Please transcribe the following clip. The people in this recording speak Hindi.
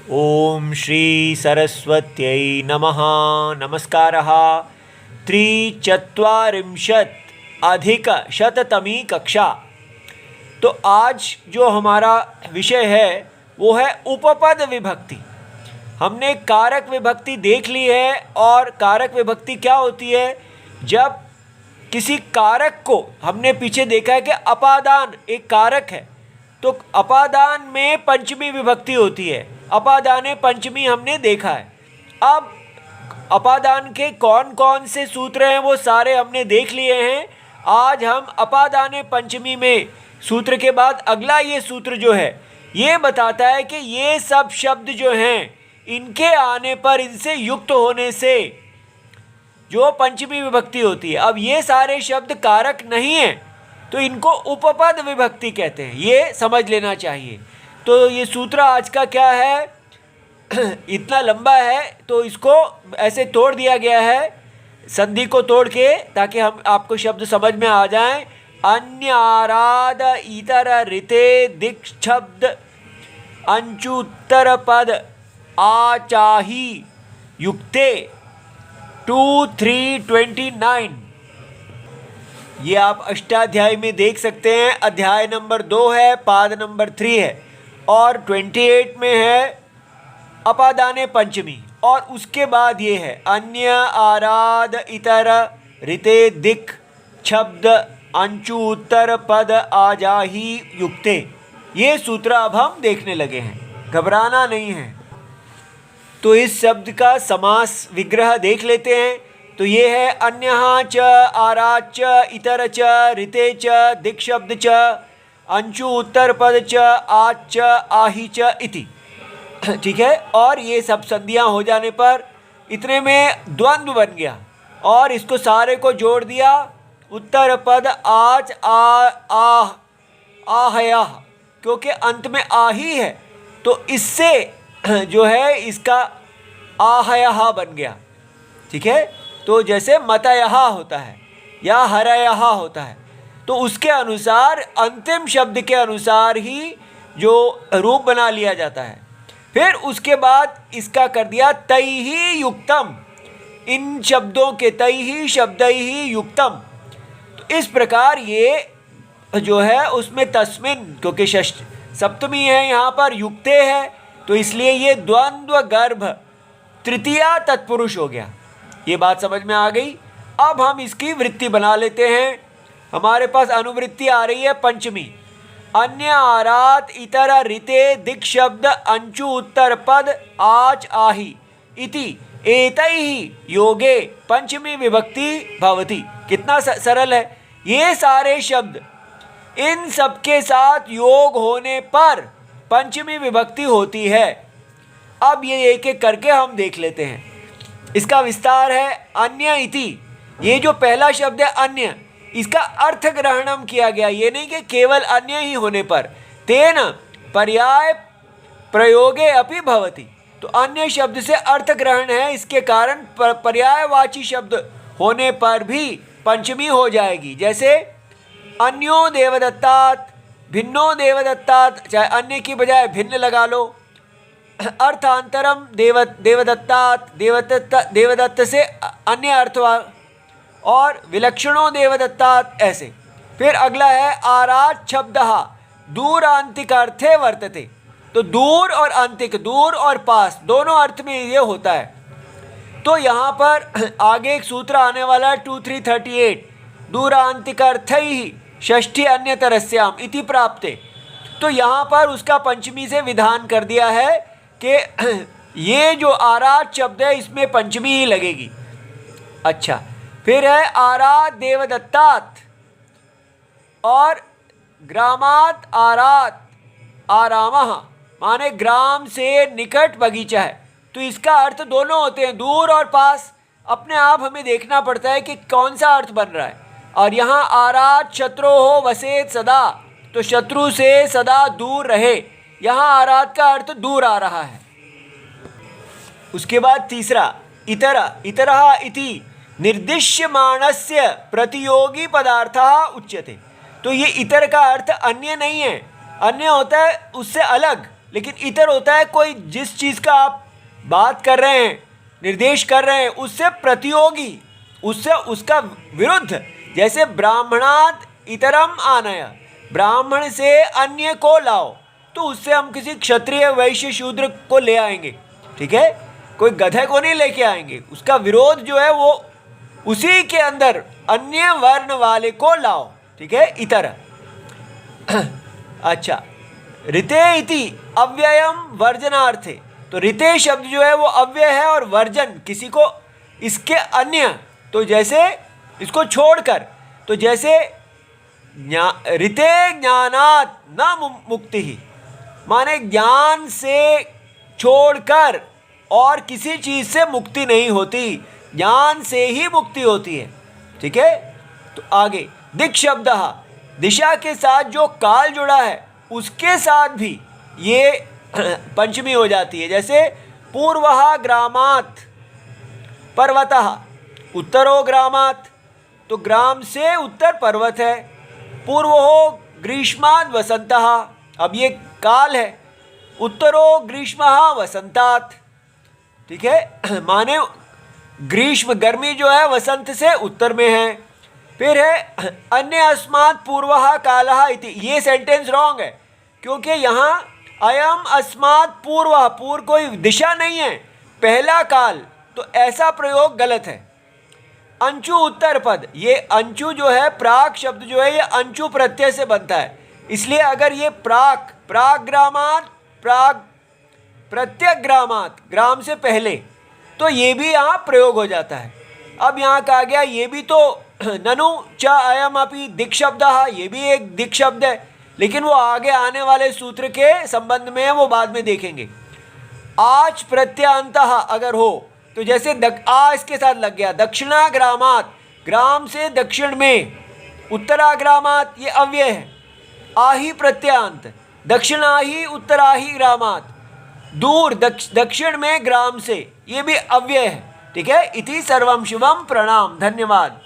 ओम श्री सरस्वत्यै नमः। नमस्कारः। 3:40 कक्षा। तो आज जो हमारा विषय है वो है उपपद विभक्ति। हमने कारक विभक्ति देख ली है। और कारक विभक्ति क्या होती है? जब किसी कारक को, हमने पीछे देखा है कि अपादान एक कारक है, तो अपादान में पंचमी विभक्ति होती है। अपादाने पंचमी हमने देखा है। अब अपादान के कौन कौन से सूत्र हैं वो सारे हमने देख लिए हैं। आज हम अपादाने पंचमी में सूत्र के बाद अगला ये सूत्र जो है ये बताता है कि ये सब शब्द जो हैं इनके आने पर, इनसे युक्त होने से जो पंचमी विभक्ति होती है, अब ये सारे शब्द कारक नहीं हैं तो इनको उपपद विभक्ति कहते हैं। ये समझ लेना चाहिए। तो ये सूत्र आज का क्या है इतना लंबा है तो इसको ऐसे तोड़ दिया गया है, संधि को तोड़ के, ताकि हम आपको शब्द समझ में आ जाएं। अन्य आराध इतर ऋते दिक् शब्द अंचुत्तर पद आचाही युक्ते 2-3-29। ये आप अष्टाध्यायी में देख सकते हैं। अध्याय नंबर 2 है, पाद नंबर 3 है, और 28 में है अपादाने पंचमी। और उसके बाद ये है अन्य आराध इतर ऋते दिक् शब्द अंचु उत्तर पद आजाही युक्ते। ये सूत्र अब हम देखने लगे हैं, घबराना नहीं है। तो इस शब्द का समास विग्रह देख लेते हैं। तो ये है अन्यः च आराच च इतर च ऋते च दिक् शब्द च अंचु उत्तर पद च आच च आही च इति। ठीक है। और ये सब संधियां हो जाने पर इतने में द्वंद्व बन गया और इसको सारे को जोड़ दिया। उत्तर पद आच आह आहया, क्योंकि अंत में आही है तो इससे जो है इसका आहया बन गया। ठीक है। तो जैसे मतयहा होता है या हरयहा होता है, तो उसके अनुसार अंतिम शब्द के अनुसार ही जो रूप बना लिया जाता है। फिर उसके बाद इसका कर दिया तैहि युक्तम, इन शब्दों के तैहि शब्दैहि युक्तम। तो इस प्रकार ये जो है उसमें तस्मिन, क्योंकि षष्ठ सप्तमी है यहाँ पर, युक्ते है, तो इसलिए ये द्वंद्व गर्भ तृतीया तत्पुरुष हो गया। ये बात समझ में आ गई। अब हम इसकी वृत्ति बना लेते हैं। हमारे पास अनुवृत्ति आ रही है पंचमी। अन्य आरात इतर ऋते दिक् शब्द अंचु उत्तर पद आच आही इति एतैहि योगे पंचमी विभक्ति भवति। कितना सरल है। ये सारे शब्द इन सबके साथ योग होने पर पंचमी विभक्ति होती है। अब ये एक एक करके हम देख लेते हैं। इसका विस्तार है अन्य इति। ये जो पहला शब्द है अन्य, इसका अर्थ ग्रहणम किया गया। ये नहीं कि केवल अन्य ही होने पर, तेन पर्याय प्रयोगे अपि भवति। तो अन्य शब्द से अर्थ ग्रहण है, इसके कारण पर्यायवाची शब्द होने पर भी पंचमी हो जाएगी। जैसे अन्यो देवदत्तात्, भिन्नो देवदत्तात्, चाहे अन्य की बजाय भिन्न लगा लो। अर्थांतरम देवदत्तात्, देवदत्त से अन्य अर्थ, और विलक्षणों देवदत्तात्, ऐसे। फिर अगला है आराच शब्दः दूरांतिक अर्थे वर्तते। तो दूर और अंतिक, दूर और पास, दोनों अर्थ में ये होता है। तो यहाँ पर आगे एक सूत्र आने वाला है 2-3-38। दूरांतिक अर्थैहि षष्ठी अन्यतरस्याम इति प्राप्ते। तो यहाँ पर उसका पंचमी से विधान कर दिया है कि ये जो आराध शब्द है इसमें पंचमी ही लगेगी। अच्छा, फिर है आराध देवदत्तात् और ग्रामात् आराध आरामः, माने ग्राम से निकट बगीचा है। तो इसका अर्थ दोनों होते हैं, दूर और पास। अपने आप हमें देखना पड़ता है कि कौन सा अर्थ बन रहा है। और यहाँ आराध शत्रु हो वसेत सदा, तो शत्रु से सदा दूर रहे। यहाँ आराध का अर्थ दूर आ रहा है। उसके बाद तीसरा इतर, इतरः इति निर्दिश्यमानस्य प्रतियोगी पदार्थः उच्यते। तो ये इतर का अर्थ अन्य नहीं है, अन्य होता है उससे अलग, लेकिन इतर होता है कोई जिस चीज़ का आप बात कर रहे हैं, निर्देश कर रहे हैं, उससे प्रतियोगी, उससे उसका विरुद्ध। जैसे ब्राह्मणात इतरम आनय, ब्राह्मण से अन्य को लाओ, तो उससे हम किसी क्षत्रिय वैश्य शूद्र को ले आएंगे, ठीक है, कोई गधे को नहीं लेके आएंगे। उसका विरोध जो है वो उसी के अंदर अन्य वर्ण वाले को लाओ, ठीक है, इतर। अच्छा, ऋते इति अव्ययम वर्जनार्थे, तो ऋते शब्द जो है वो अव्यय है और वर्जन किसी को इसके अन्य, तो जैसे इसको छोड़कर, तो जैसे ऋते ज्ञानात् न मुक्ति ही, माने ज्ञान से छोड़कर और किसी चीज से मुक्ति नहीं होती, ज्ञान से ही मुक्ति होती है, ठीक है। तो आगे दिक् शब्द, दिशा के साथ जो काल जुड़ा है उसके साथ भी ये पंचमी हो जाती है। जैसे पूर्वः ग्रामात् पर्वतः, उत्तरो ग्रामात्, तो ग्राम से उत्तर पर्वत है। पूर्वो ग्रीष्मात् वसंतः, अब ये काल है, उत्तरो ग्रीष्मः वसंतात्, ठीक है, माने ग्रीष्म गर्मी जो है वसंत से उत्तर में है। फिर है अन्य अस्मात् पूर्वः कालः इति, ये सेंटेंस रॉन्ग है, क्योंकि यहाँ अयम अस्मात् पूर्वः, पूर्व कोई दिशा नहीं है, पहला काल, तो ऐसा प्रयोग गलत है। अंचु उत्तर पद, ये अंचु जो है प्राक शब्द जो है ये अंचु प्रत्यय से बनता है, इसलिए अगर ये प्राक, प्राक ग्रामात्, प्राक प्रत्यक ग्रामात्, ग्राम से पहले, तो ये भी यहाँ प्रयोग हो जाता है। अब यहाँ कहा गया ये भी तो ननु च अयम अपि दिक् शब्दः, ये भी एक दिक् शब्द है, लेकिन वो आगे आने वाले सूत्र के संबंध में है, वो बाद में देखेंगे। आच प्रत्यंतः अगर हो, तो जैसे आ इसके साथ लग गया, दक्षिणा ग्रामात्, ग्राम से दक्षिण में, उत्तरा ग्रामात् ये अव्यय है, आही प्रत्यांत, दक्षिणाही उत्तराही ग्रामात्, दूर दक्षिण में ग्राम से, ये भी अव्यय है, ठीक है। इति सर्वम शिवम, प्रणाम, धन्यवाद।